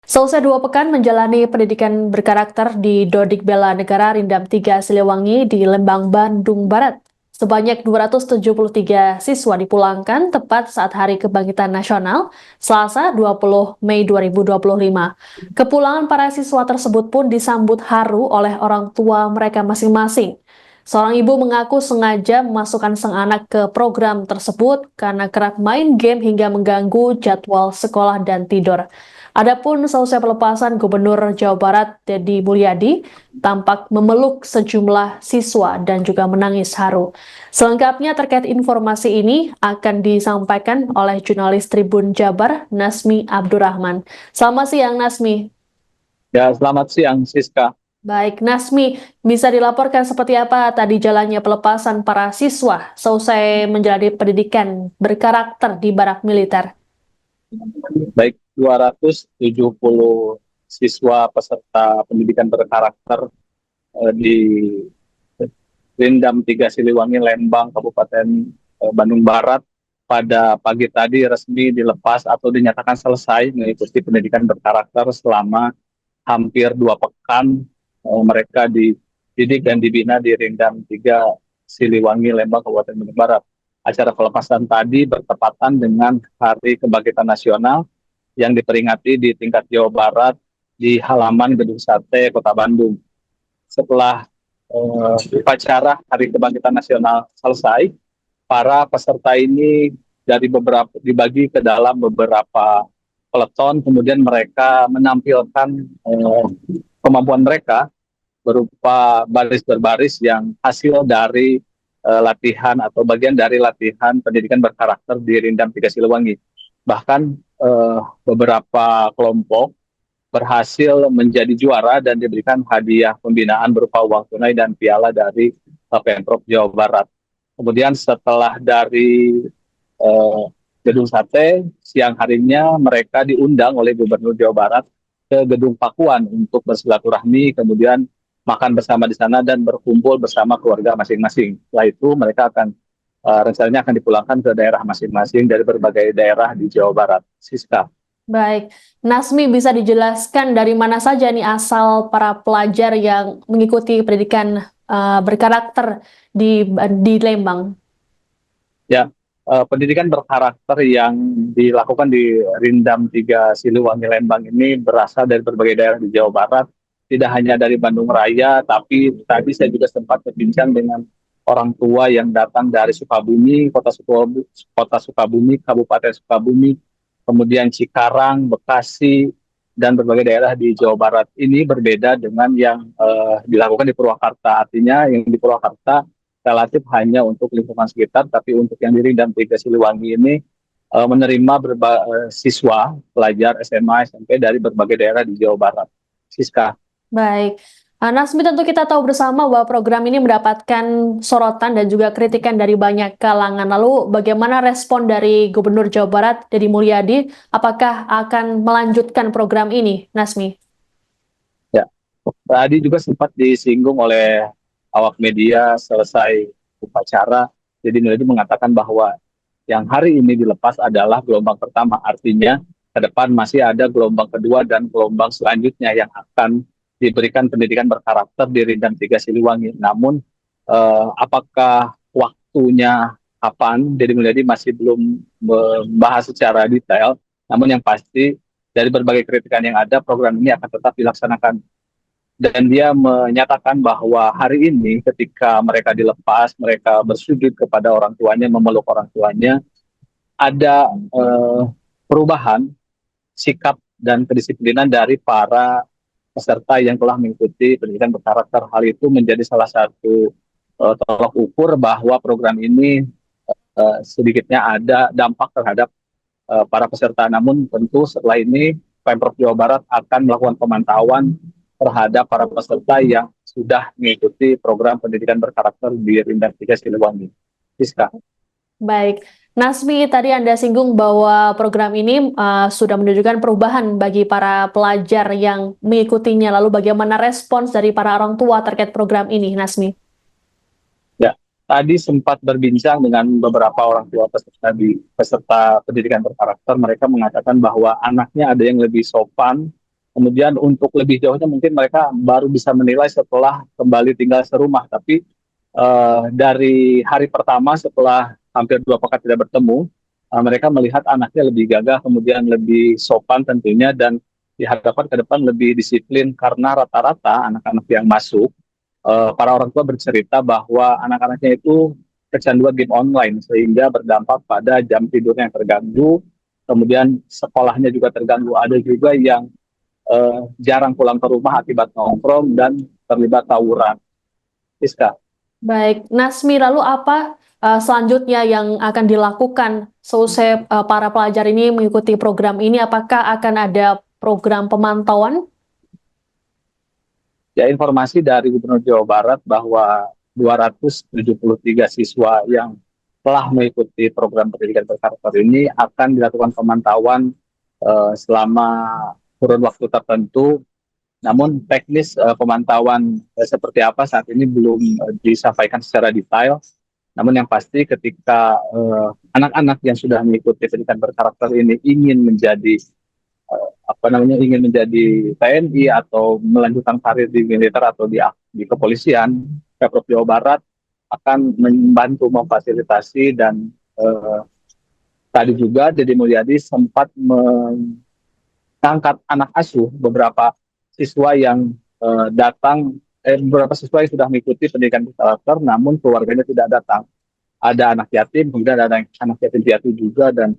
Selesai 2 pekan menjalani pendidikan berkarakter di Dodik Bela Negara Rindam 3 Siliwangi di Lembang, Bandung Barat. Sebanyak 273 siswa dipulangkan tepat saat Hari Kebangkitan Nasional, Selasa 20 Mei 2025. Kepulangan para siswa tersebut pun disambut haru oleh orang tua mereka masing-masing. Seorang ibu mengaku sengaja memasukkan sang anak ke program tersebut karena kerap main game hingga mengganggu jadwal sekolah dan tidur. Adapun selesai pelepasan Gubernur Jawa Barat Deddy Mulyadi tampak memeluk sejumlah siswa dan juga menangis haru. Selengkapnya terkait informasi ini akan disampaikan oleh jurnalis Tribun Jabar Nasmi Abdurrahman. Selamat siang Nasmi. Ya, selamat siang, Siska. Baik, Nasmi, bisa dilaporkan seperti apa tadi jalannya pelepasan para siswa selesai menjalani pendidikan berkarakter di barak militer? Baik, 270 siswa peserta pendidikan berkarakter di Rindam 3 Siliwangi, Lembang, Kabupaten Bandung Barat pada pagi tadi resmi dilepas atau dinyatakan selesai mengikuti pendidikan berkarakter selama hampir 2 pekan. Mereka dididik dan dibina di Rindam 3 Siliwangi, Lembang, Kabupaten Bandung Barat. Acara pelepasan tadi bertepatan dengan Hari Kebangkitan Nasional yang diperingati di tingkat Jawa Barat di halaman Gedung Sate Kota Bandung. Setelah upacara Hari Kebangkitan Nasional selesai, para peserta ini dibagi ke dalam beberapa peleton, kemudian mereka menampilkan kemampuan mereka berupa baris berbaris yang hasil dari latihan atau bagian dari latihan pendidikan berkarakter di Rindam 3 Siliwangi. Bahkan beberapa kelompok berhasil menjadi juara dan diberikan hadiah pembinaan berupa uang tunai dan piala dari Pemprov Jawa Barat. Kemudian setelah dari uh, Gedung Sate, siang harinya mereka diundang oleh Gubernur Jawa Barat ke Gedung Pakuan untuk bersilaturahmi, kemudian makan bersama di sana dan berkumpul bersama keluarga masing-masing. Setelah itu mereka akan rencananya akan dipulangkan ke daerah masing-masing dari berbagai daerah di Jawa Barat. Siska. Baik, Nasmi bisa dijelaskan dari mana saja nih asal para pelajar yang mengikuti pendidikan berkarakter di Lembang? Ya, pendidikan berkarakter yang dilakukan di Rindam 3 Siliwangi, Lembang ini berasal dari berbagai daerah di Jawa Barat, tidak hanya dari Bandung Raya, tapi tadi saya juga sempat berbincang dengan orang tua yang datang dari Sukabumi, Kota Sukabumi, Kabupaten Sukabumi, kemudian Cikarang, Bekasi, dan berbagai daerah di Jawa Barat. Ini berbeda dengan yang dilakukan di Purwakarta. Artinya yang di Purwakarta relatif hanya untuk lingkungan sekitar, tapi untuk yang diri dan Tiga Siliwangi ini menerima siswa, pelajar SMA, SMP dari berbagai daerah di Jawa Barat. Siska. Baik, Nasmi tentu kita tahu bersama bahwa program ini mendapatkan sorotan dan juga kritikan dari banyak kalangan. Lalu bagaimana respon dari Gubernur Jawa Barat, Deddy Mulyadi? Apakah akan melanjutkan program ini, Nasmi? Ya, tadi juga sempat disinggung oleh awak media selesai upacara. Jadi Nuradi mengatakan bahwa yang hari ini dilepas adalah gelombang pertama. Artinya ke depan masih ada gelombang kedua dan gelombang selanjutnya yang akan diberikan pendidikan berkarakter di Rindam 3 Siliwangi. Namun apakah waktunya kapan? Jadi Mulyadi masih belum membahas secara detail. Namun yang pasti dari berbagai kritikan yang ada, program ini akan tetap dilaksanakan. Dan dia menyatakan bahwa hari ini ketika mereka dilepas, mereka bersujud kepada orang tuanya, memeluk orang tuanya, ada perubahan sikap dan kedisiplinan dari para peserta yang telah mengikuti pendidikan berkarakter. Hal itu menjadi salah satu tolak ukur bahwa program ini sedikitnya ada dampak terhadap para peserta. Namun tentu setelah ini Pemprov Jawa Barat akan melakukan pemantauan terhadap para peserta yang sudah mengikuti program pendidikan berkarakter di Rindam 3 Siliwangi. Siska. Baik, Nasmi, tadi Anda singgung bahwa program ini sudah menunjukkan perubahan bagi para pelajar yang mengikutinya. Lalu bagaimana respons dari para orang tua terkait program ini, Nasmi? Ya, tadi sempat berbincang dengan beberapa orang tua peserta pendidikan berkarakter. Mereka mengatakan bahwa anaknya ada yang lebih sopan, Kemudian untuk lebih jauhnya mungkin mereka baru bisa menilai setelah kembali tinggal serumah. Tapi dari hari pertama setelah hampir 2 pekan tidak bertemu, mereka melihat anaknya lebih gagah, kemudian lebih sopan tentunya, dan diharapkan ke depan lebih disiplin karena rata-rata anak-anak yang masuk, para orang tua bercerita bahwa anak-anaknya itu kecanduan game online sehingga berdampak pada jam tidurnya yang terganggu, kemudian sekolahnya juga terganggu. Ada juga yang jarang pulang ke rumah akibat nongkrong dan terlibat tawuran. Iska. Baik, Nasmi, lalu apa selanjutnya yang akan dilakukan seusai para pelajar ini mengikuti program ini? Apakah akan ada program pemantauan? Ya, informasi dari Gubernur Jawa Barat bahwa 273 siswa yang telah mengikuti program pendidikan berkarakter ini akan dilakukan pemantauan selama kurun waktu tertentu. Namun teknis pemantauan seperti apa saat ini belum disampaikan secara detail. Namun yang pasti ketika anak-anak yang sudah mengikuti pendidikan berkarakter ini ingin menjadi ingin menjadi TNI atau melanjutkan karir di militer atau di kepolisian, Pemprov Jawa Barat akan membantu memfasilitasi. Dan tadi juga Deddy Mulyadi sempat mengangkat anak asuh beberapa siswa yang beberapa siswa yang sudah mengikuti pendidikan karakter namun keluarganya tidak datang. Ada anak yatim, kemudian ada anak yatim piatu juga, dan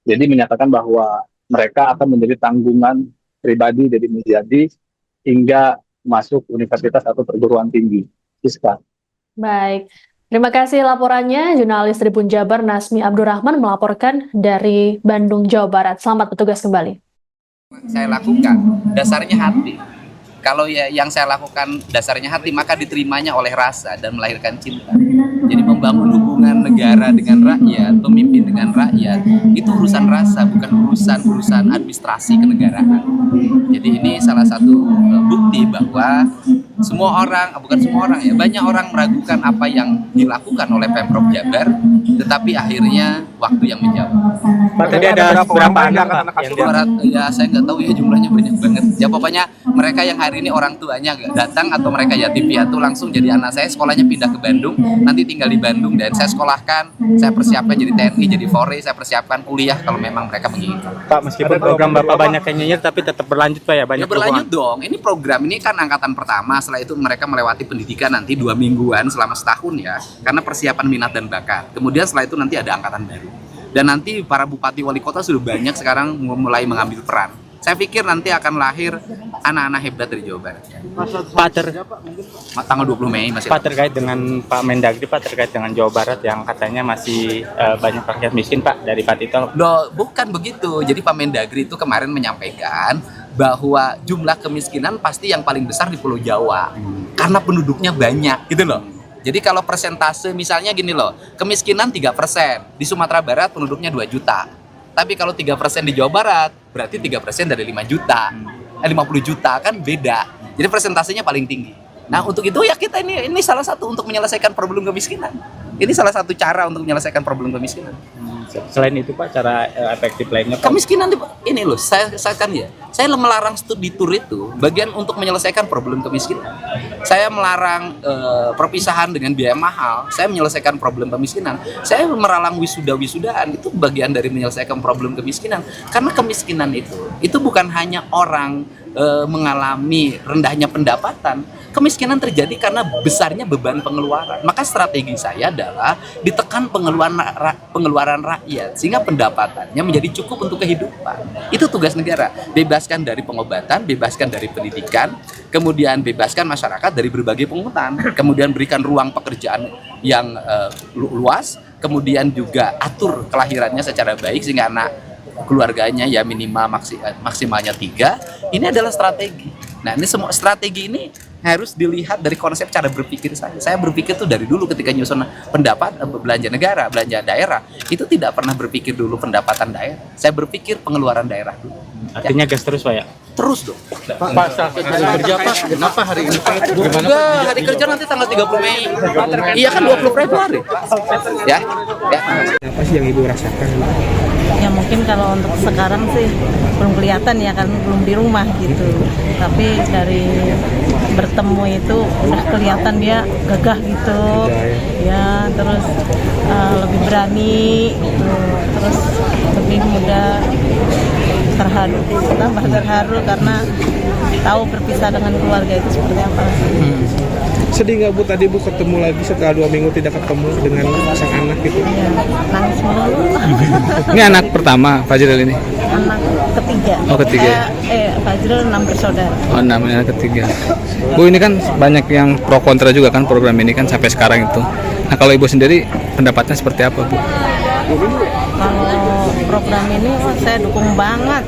jadi menyatakan bahwa mereka akan menjadi tanggungan pribadi Deddy Mulyadi hingga masuk universitas atau perguruan tinggi. Siska. Baik, terima kasih laporannya. Jurnalis Tribun Jabar Nasmi Abdurrahman melaporkan dari Bandung, Jawa Barat. Selamat bertugas kembali. Saya lakukan dasarnya hati. Kalau yang saya lakukan dasarnya hati, maka diterimanya oleh rasa dan melahirkan cinta. Jadi membangun hubungan negara dengan rakyat, pemimpin dengan rakyat, itu urusan rasa, bukan urusan administrasi kenegaraan. Jadi ini salah satu bukti bahwa semua orang, bukan semua orang ya, banyak orang meragukan apa yang dilakukan oleh Pemprov Jabar, tetapi akhirnya waktu yang menjawab. Pak, tadi ada berapa anak Pak? Ya saya nggak tahu ya, jumlahnya banyak banget. Ya pokoknya mereka yang hari ini orang tuanya nggak datang atau mereka yatim piatu langsung jadi anak saya, sekolahnya pindah ke Bandung, nanti tinggal di Bandung dan saya sekolahkan, saya persiapkan jadi TNI, jadi Polri, saya persiapkan kuliah kalau memang mereka menginginkan. Pak, meskipun program Bapak banyak yang nyinyir tapi tetap berlanjut Pak ya, banyak ya berlanjut dong. Ini program ini kan angkatan pertama, setelah itu mereka melewati pendidikan nanti 2 mingguan selama setahun ya, karena persiapan minat dan bakat. Kemudian setelah itu nanti ada angkatan baru. Dan nanti para bupati wali kota sudah banyak sekarang mulai mengambil peran. Saya pikir nanti akan lahir anak-anak hebat dari Jawa Barat. Pak, Tanggal 20 Mei masih. Pak, terkait dengan Pak Mendagri, Pak, terkait dengan Jawa Barat yang katanya masih banyak rakyat miskin Pak dari Pak Tito. Loh, bukan begitu. Jadi Pak Mendagri itu kemarin menyampaikan bahwa jumlah kemiskinan pasti yang paling besar di Pulau Jawa. Karena penduduknya banyak gitu loh. Jadi kalau persentase misalnya gini loh, kemiskinan 3%, di Sumatera Barat penduduknya 2 juta. Tapi kalau 3% di Jawa Barat, berarti 3% dari 5 juta. 50 juta kan beda. Jadi persentasenya paling tinggi. Nah untuk itu ya kita ini salah satu untuk menyelesaikan problem kemiskinan. Ini salah satu cara untuk menyelesaikan problem kemiskinan. Selain itu Pak, cara efektif lainnya Pak? Kemiskinan ini loh, saya kan ya, saya melarang studi tur itu bagian untuk menyelesaikan problem kemiskinan. Saya melarang perpisahan dengan biaya mahal, saya menyelesaikan problem kemiskinan. Saya melarang wisuda-wisudaan, itu bagian dari menyelesaikan problem kemiskinan. Karena kemiskinan itu bukan hanya orang mengalami rendahnya pendapatan. Kemiskinan terjadi karena besarnya beban pengeluaran. Maka strategi saya adalah ditekan pengeluaran rakyat sehingga pendapatannya menjadi cukup untuk kehidupan. Itu tugas negara. Bebaskan dari pengobatan, bebaskan dari pendidikan, kemudian bebaskan masyarakat dari berbagai pungutan, kemudian berikan ruang pekerjaan yang luas, kemudian juga atur kelahirannya secara baik sehingga anak keluarganya ya minimal maksimalnya 3. Ini adalah strategi. Nah ini semua strategi ini harus dilihat dari konsep cara berpikir saya. Saya berpikir tuh dari dulu ketika nyusun pendapat belanja negara, belanja daerah, itu tidak pernah berpikir dulu pendapatan daerah. Saya berpikir pengeluaran daerah dulu. Artinya gas terus Pak ya? Terus dong. Pak, hari kerja Pak, kenapa hari ini Pak? Enggak, hari kerja nanti tanggal 30 Mei. Iya kan 20 Februari. Ya. Apa sih yang Ibu rasakan? Ya mungkin kalau untuk sekarang sih belum kelihatan ya, kan belum di rumah gitu. Tapi dari bertemu itu udah kelihatan dia gagah gitu. Ya, terus lebih berani gitu. Terus lebih mudah terharu, tambah terharu karena tahu berpisah dengan keluarga itu seperti apa. Sedih nggak Bu tadi Bu ketemu lagi setelah 2 minggu tidak ketemu dengan sang anak gitu? Ya, nangis melulu. Ini anak pertama Fajril ini? Anak ketiga. Oh, ketiga. Fajril 6 bersaudara. Oh, namanya anak ketiga. Bu, ini kan banyak yang pro kontra juga kan program ini kan sampai sekarang itu. Nah, kalau Ibu sendiri pendapatnya seperti apa, Bu? Kalau program ini saya dukung banget.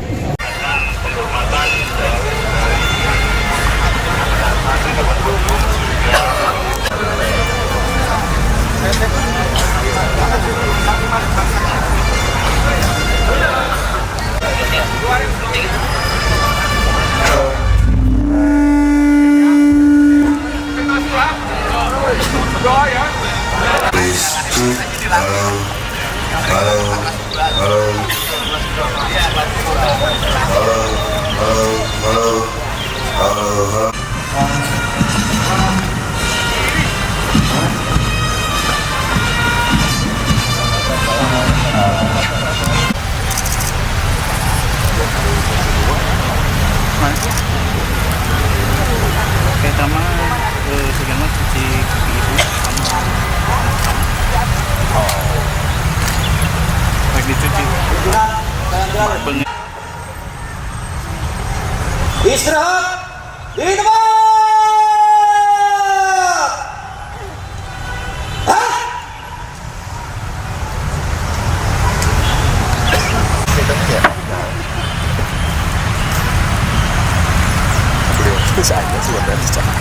Pertama, segala cuci kaki ibu baik dicuci. Istirahat di tempat. Saatnya sudah bicara.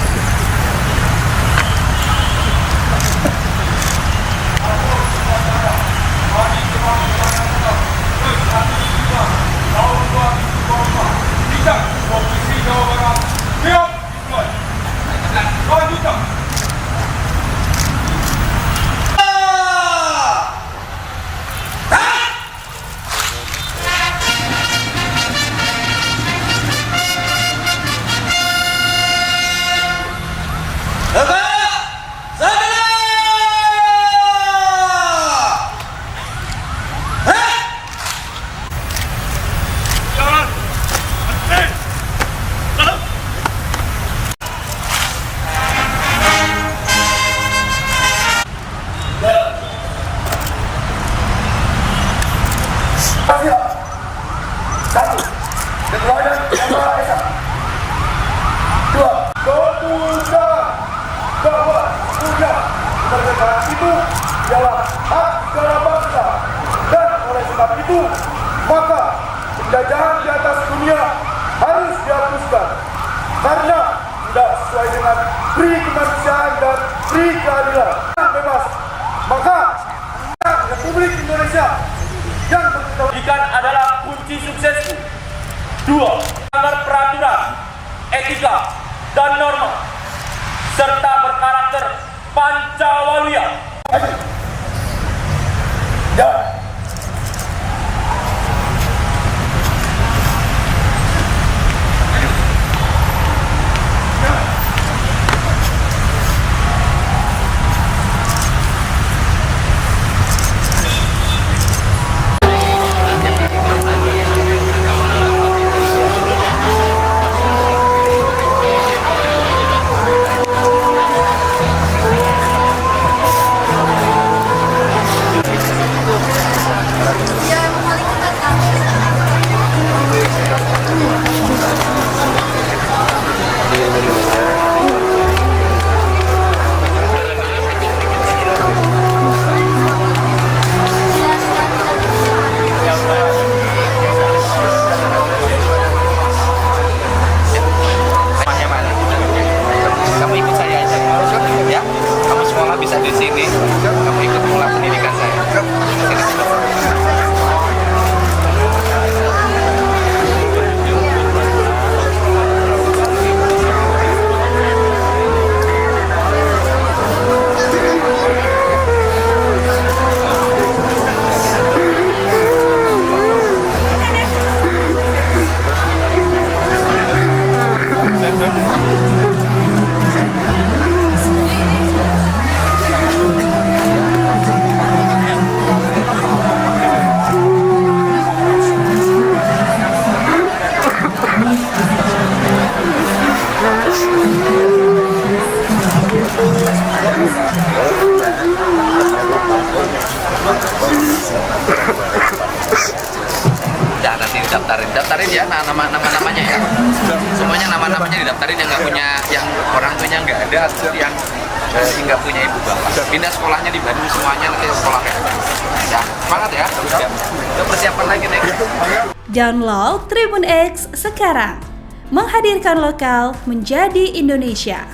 Maka penjajahan di atas dunia harus dihapuskan karena tidak sesuai dengan pri kemanusiaan dan pri keadilan yang bebas. Maka Republik Indonesia yang berkewajiban adalah kunci suksesku. 2. Melanggar peraturan, etika, dan norma serta berkarakter Pancawaluya. Ya. Ya nanti daftarin ya nama-namanya ya. Semuanya nama-namanya didaftarin yang nggak punya, yang orang tuanya nggak ada atau yang nggak punya ibu bapak. Pindah sekolahnya di Bandung semuanya, nanti sekolahnya. Ya semangat ya. Udah persiapan lagi nih. Download Tribun X sekarang. Menghadirkan lokal menjadi Indonesia.